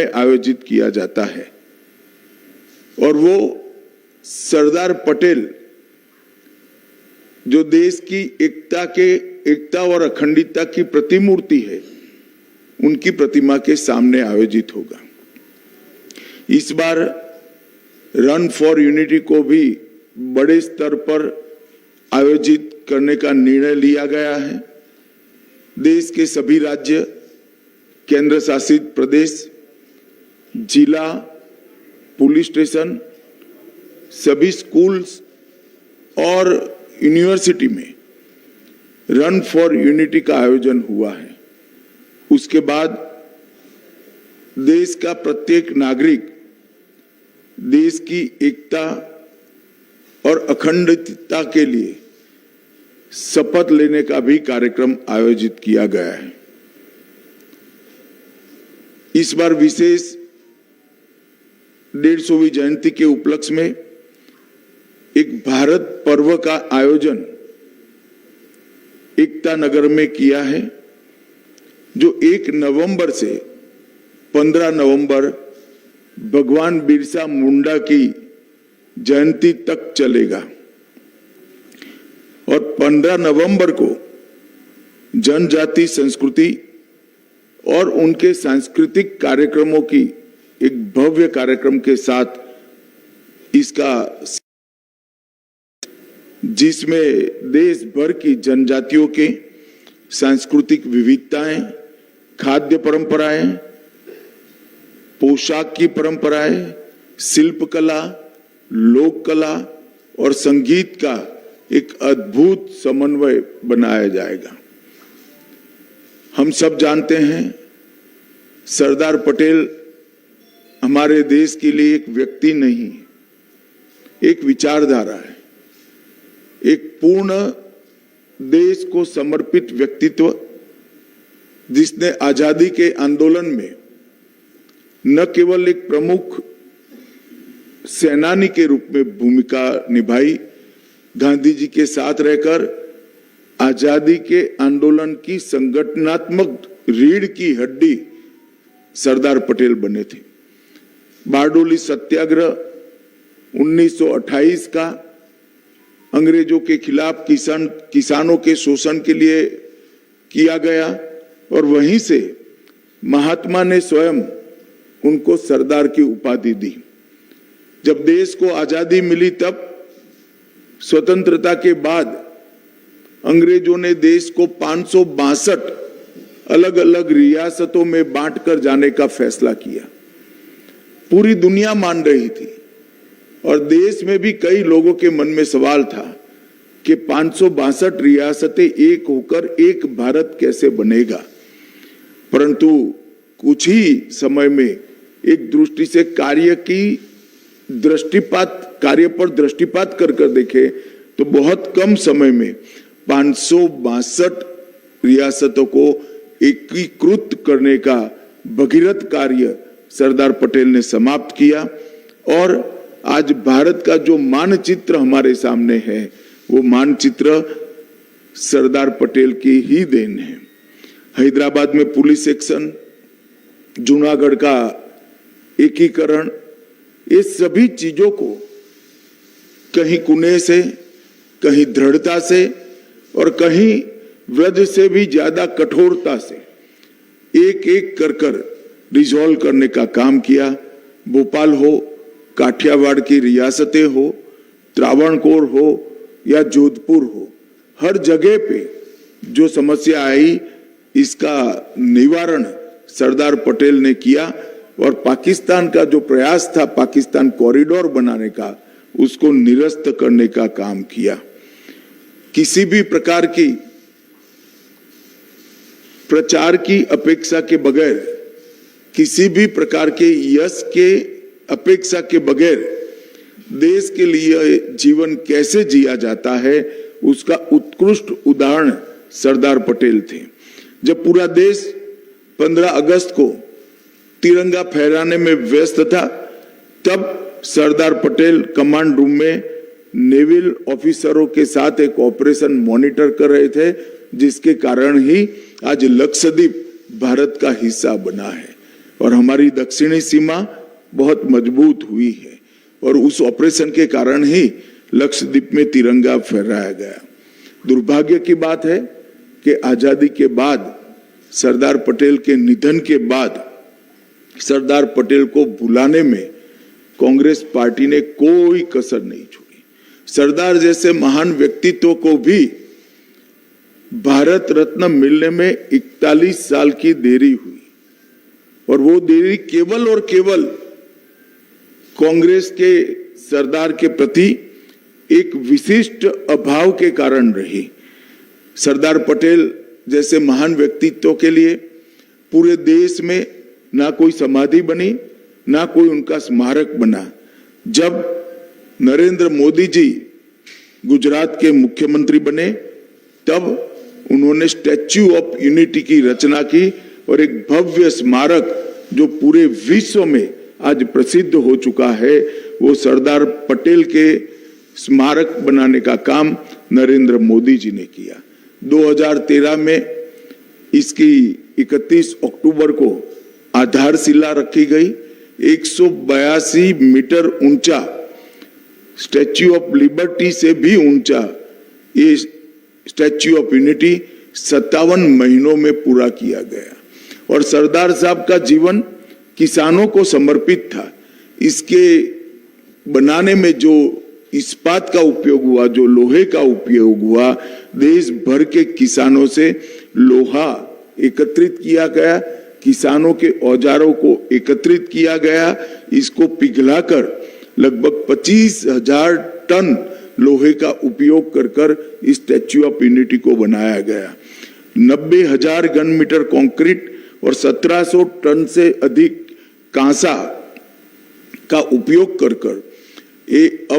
आयोजित किया जाता है और वो सरदार पटेल जो देश की एकता और अखंडता की प्रतिमूर्ति है, उनकी प्रतिमा के सामने आयोजित होगा। इस बार रन फॉर यूनिटी को भी बड़े स्तर पर आयोजित करने का निर्णय लिया गया है। देश के सभी राज्य, केंद्र शासित प्रदेश, जिला, पुलिस स्टेशन, सभी स्कूल्स और यूनिवर्सिटी में रन फॉर यूनिटी का आयोजन हुआ है। उसके बाद देश का प्रत्येक नागरिक देश की एकता और अखंडता के लिए शपथ लेने का भी कार्यक्रम आयोजित किया गया है। इस बार विशेष 150वीं जयंती के उपलक्ष्य में एक भारत पर्व का आयोजन एकता नगर में किया है, जो 1 नवंबर से 15 नवंबर भगवान बिरसा मुंडा की जयंती तक चलेगा और 15 नवंबर को जनजाति संस्कृति और उनके सांस्कृतिक कार्यक्रमों की एक भव्य कार्यक्रम के साथ इसका, जिसमें देश भर की जनजातियों के सांस्कृतिक विविधताएं, खाद्य परंपराएं, पोशाक की परंपराएं, शिल्पकला, लोक कला और संगीत का एक अद्भुत समन्वय बनाया जाएगा। हम सब जानते हैं सरदार पटेल हमारे देश के लिए एक व्यक्ति नहीं, एक विचारधारा है, एक पूर्ण देश को समर्पित व्यक्तित्व, जिसने आजादी के आंदोलन में न केवल एक प्रमुख सेनानी के रूप में भूमिका निभाई, गांधी जी के साथ रहकर आजादी के आंदोलन की संगठनात्मक रीढ़ की हड्डी सरदार पटेल बने थे। बारडोली सत्याग्रह 1928 का अंग्रेजों के खिलाफ किसानों के शोषण के लिए किया गया और वहीं से महात्मा ने स्वयं उनको सरदार की उपाधि दी। जब देश को आजादी मिली, तब स्वतंत्रता के बाद अंग्रेजों ने देश को 562 अलग अलग रियासतों में बांटकर जाने का फैसला किया। पूरी दुनिया मान रही थी और देश में भी कई लोगों के मन में सवाल था कि 562 रियासतें एक होकर एक भारत कैसे बनेगा। परंतु कुछ ही समय में एक दृष्टि से कार्य पर दृष्टिपात कर देखे तो बहुत कम समय में 562 रियासतों को एकीकृत करने का भगीरथ कार्य सरदार पटेल ने समाप्त किया और आज भारत का जो मानचित्र हमारे सामने है, वो मानचित्र सरदार पटेल की ही देन है। हैदराबाद में पुलिस एक्शन, जूनागढ़ का एकीकरण, ये सभी चीजों को कहीं कुने से, कहीं दृढ़ता से और कहीं वृद्ध से भी ज्यादा कठोरता से एक एक कर रिजॉल्व करने का काम किया। भोपाल हो, काठियावाड़ की रियासतें हो, त्रावणकोर हो या जोधपुर हो, हर जगह पे जो समस्या आई, इसका निवारण सरदार पटेल ने किया और पाकिस्तान का जो प्रयास था पाकिस्तान कॉरिडोर बनाने का, उसको निरस्त करने का काम किया। किसी भी प्रकार की प्रचार की अपेक्षा के बगैर, किसी भी प्रकार के यश के अपेक्षा के बगैर देश के लिए जीवन कैसे जिया जाता है, उसका उत्कृष्ट उदाहरण सरदार पटेल थे। जब पूरा देश 15 अगस्त को तिरंगा फहराने में व्यस्त था, तब सरदार पटेल कमांड रूम में नेवल ऑफिसरों के साथ एक ऑपरेशन मॉनिटर कर रहे थे, जिसके कारण ही आज लक्षद्वीप भारत का हिस्सा बना है। और हमारी दक्षिणी सीमा बहुत मजबूत हुई है और उस ऑपरेशन के कारण ही लक्षद्वीप में तिरंगा फहराया गया। दुर्भाग्य की बात है कि आजादी के बाद सरदार पटेल के निधन के बाद सरदार पटेल को भुलाने में कांग्रेस पार्टी ने कोई कसर नहीं छोड़ी। सरदार जैसे महान व्यक्तित्व को भी भारत रत्न मिलने में 41 साल की देरी हुई और वो देरी केवल और केवल कांग्रेस के सरदार के प्रति एक विशिष्ट अभाव के कारण रही। सरदार पटेल जैसे महान व्यक्तित्व के लिए पूरे देश में ना कोई समाधि बनी, ना कोई उनका स्मारक बना। जब नरेंद्र मोदी जी गुजरात के मुख्यमंत्री बने तब उन्होंने स्टैच्यू ऑफ यूनिटी की रचना की और एक भव्य स्मारक जो पूरे विश्व में आज प्रसिद्ध हो चुका है, वो सरदार पटेल के स्मारक बनाने का काम नरेंद्र मोदी जी ने किया। 2013 में इसकी 31 अक्टूबर को आधारशिला रखी गई। 182 मीटर ऊंचा, स्टैच्यू ऑफ लिबर्टी से भी ऊंचा ये स्टैच्यू ऑफ यूनिटी 57 महीनों में पूरा किया गया। और सरदार साहब का जीवन किसानों को समर्पित था। इसके बनाने में जो इस्पात का उपयोग हुआ, जो लोहे का उपयोग हुआ, देश भर के किसानों से लोहा एकत्रित किया गया, किसानों के औजारों को एकत्रित किया गया, इसको पिघलाकर लगभग 25,000 टन लोहे का उपयोग कर कर इस स्टैच्यू ऑफ यूनिटी को बनाया गया। 90,000 घन मीटर कंक्रीट और 1700 टन से अधिक कांसा का उपयोग कर कर एक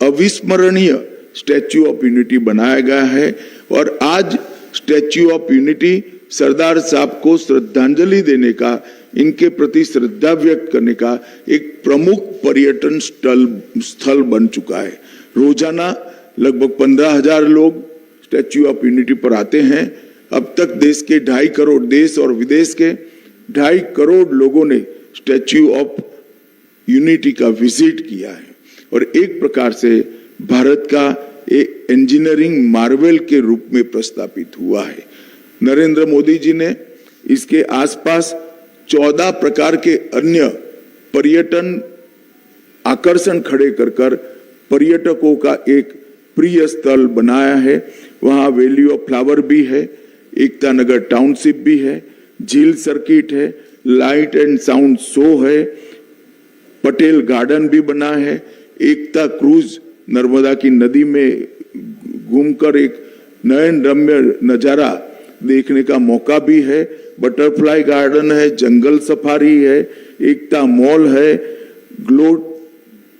अविस्मरणीय स्टैच्यू ऑफ यूनिटी बनाया गया है। और आज स्टैच्यू ऑफ यूनिटी सरदार साहब को श्रद्धांजलि देने का, इनके प्रति श्रद्धा व्यक्त करने का एक प्रमुख पर्यटन स्थल बन चुका है। रोजाना लगभग 15,000 लोग स्टैच्यू ऑफ यूनिटी पर आते हैं। अब तक देश के 2.5 करोड़, देश और विदेश के 2.5 करोड़ लोगों ने स्टैच्यू ऑफ यूनिटी का विजिट किया है और एक प्रकार से भारत का एक इंजीनियरिंग मार्वेल के रूप में प्रस्तापित हुआ है। नरेंद्र मोदी जी ने इसके आसपास 14 प्रकार के अन्य पर्यटन आकर्षण खड़े कर कर पर्यटकों का एक प्रिय स्थल बनाया है। वहां वैली ऑफ फ्लावर भी है, एकता नगर टाउनशिप भी है, झील सर्किट है, लाइट एंड साउंड शो है, पटेल गार्डन भी बना है, एकता क्रूज नर्मदा की नदी में घूमकर एक नयन रम्य नजारा देखने का मौका भी है, बटरफ्लाई गार्डन है, जंगल सफारी है, एकता मॉल है, ग्लो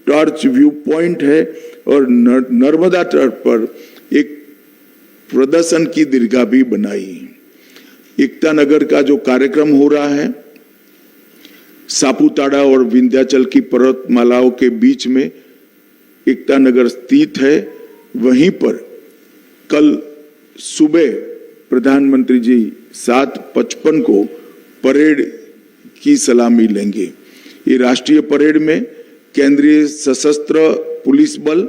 टॉर्च व्यू पॉइंट है और नर्मदा तट पर एक प्रदर्शन की दीर्घा भी बनाई। एकता नगर का जो कार्यक्रम हो रहा है, सापुतारा और विंध्याचल की पर्वतमालाओं के बीच में एकता नगर स्थित है। वहीं पर कल सुबह प्रधानमंत्री जी 7:55 को परेड की सलामी लेंगे। ये राष्ट्रीय परेड में केंद्रीय सशस्त्र पुलिस बल,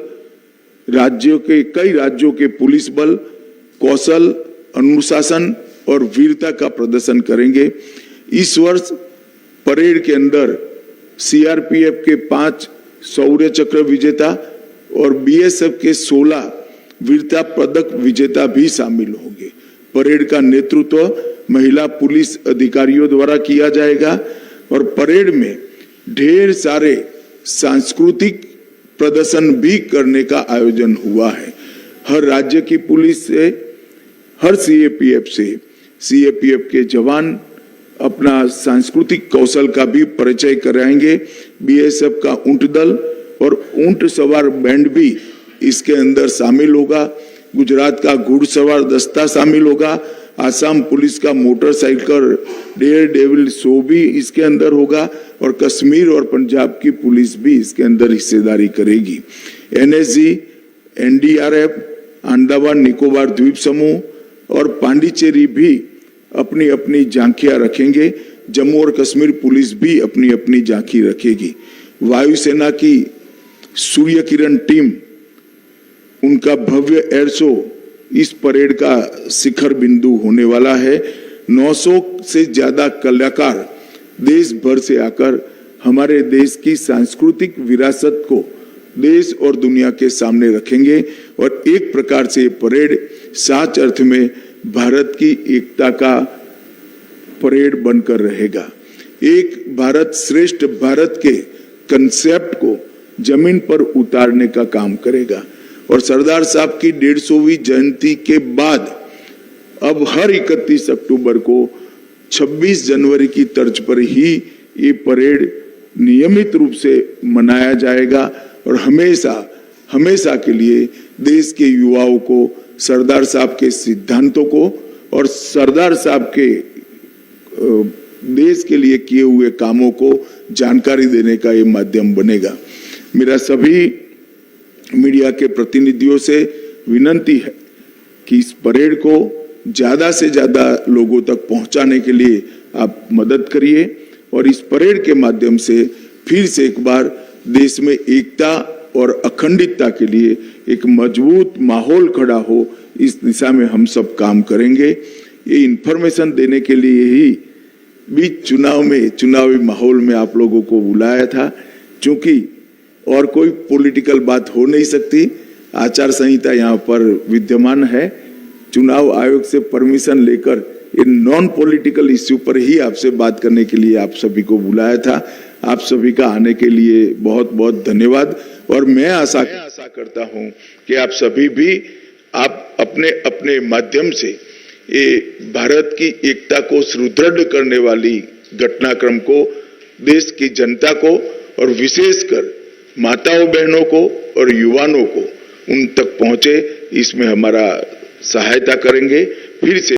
कई राज्यों के पुलिस बल कौशल, अनुशासन और वीरता का प्रदर्शन करेंगे। इस वर्ष परेड के अंदर सीआरपीएफ के 5 शौर्य चक्र विजेता और बीएसएफ के 16 वीरता पदक विजेता भी शामिल होंगे। परेड का नेतृत्व महिला पुलिस अधिकारियों द्वारा किया जाएगा और परेड में ढेर सारे सांस्कृतिक प्रदर्शन भी करने का आयोजन हुआ है। हर राज्य की पुलिस से, हर सीएपीएफ के जवान अपना सांस्कृतिक कौशल का भी परिचय कराएंगे। बीएसएफ का ऊंट दल और ऊंट सवार बैंड भी इसके अंदर शामिल होगा। गुजरात का घुड़सवार दस्ता शामिल होगा। आसाम पुलिस का मोटरसाइकिल डेयर डेविल शो भी इसके अंदर होगा और कश्मीर और पंजाब की पुलिस भी इसके अंदर हिस्सेदारी करेगी। एनएसजी, एनडीआरएफ, अंडमान निकोबार द्वीप समूह और पांडिचेरी भी अपनी अपनी झांकियां रखेंगे। जम्मू और कश्मीर पुलिस भी अपनी अपनी झांकी रखेगी। वायुसेना की सूर्य किरण टीम, उनका भव्य एयर शो इस परेड का शिखर बिंदु होने वाला है। 900 से ज्यादा कलाकार देश भर से आकर हमारे देश की सांस्कृतिक विरासत को देश और दुनिया के सामने रखेंगे और एक प्रकार से ये परेड सच अर्थ में भारत की एकता का परेड बनकर रहेगा। एक भारत श्रेष्ठ भारत के कंसेप्ट को जमीन पर उतारने का काम करेगा और सरदार साहब की 150वीं जयंती के बाद अब हर 31 अक्टूबर को 26 जनवरी की तर्ज पर ही ये परेड नियमित रूप से मनाया जाएगा और हमेशा हमेशा के लिए देश के युवाओं को सरदार साहब के सिद्धांतों को और सरदार साहब के देश के लिए किए हुए कामों को जानकारी देने का ये माध्यम बनेगा। मेरा सभी मीडिया के प्रतिनिधियों से विनती है कि इस परेड को ज्यादा से ज्यादा लोगों तक पहुंचाने के लिए आप मदद करिए और इस परेड के माध्यम से फिर से एक बार देश में एकता और अखंडितता के लिए एक मजबूत माहौल खड़ा हो, इस दिशा में हम सब काम करेंगे। ये इन्फॉर्मेशन देने के लिए ही बीच चुनावी माहौल में आप लोगों को बुलाया था, क्योंकि और कोई पॉलिटिकल बात हो नहीं सकती। आचार संहिता यहाँ पर विद्यमान है। चुनाव आयोग से परमिशन लेकर इन नॉन पॉलिटिकल इश्यू पर ही आपसे बात करने के लिए आप सभी को बुलाया था। आप सभी का आने के लिए बहुत बहुत धन्यवाद और मैं आशा करता हूं कि आप सभी भी आप अपने अपने माध्यम से ये भारत की एकता को सुदृढ़ करने वाली घटनाक्रम को देश की जनता को और विशेषकर माताओं बहनों को और युवाओं को उन तक पहुंचे, इसमें हमारा सहायता करेंगे। फिर से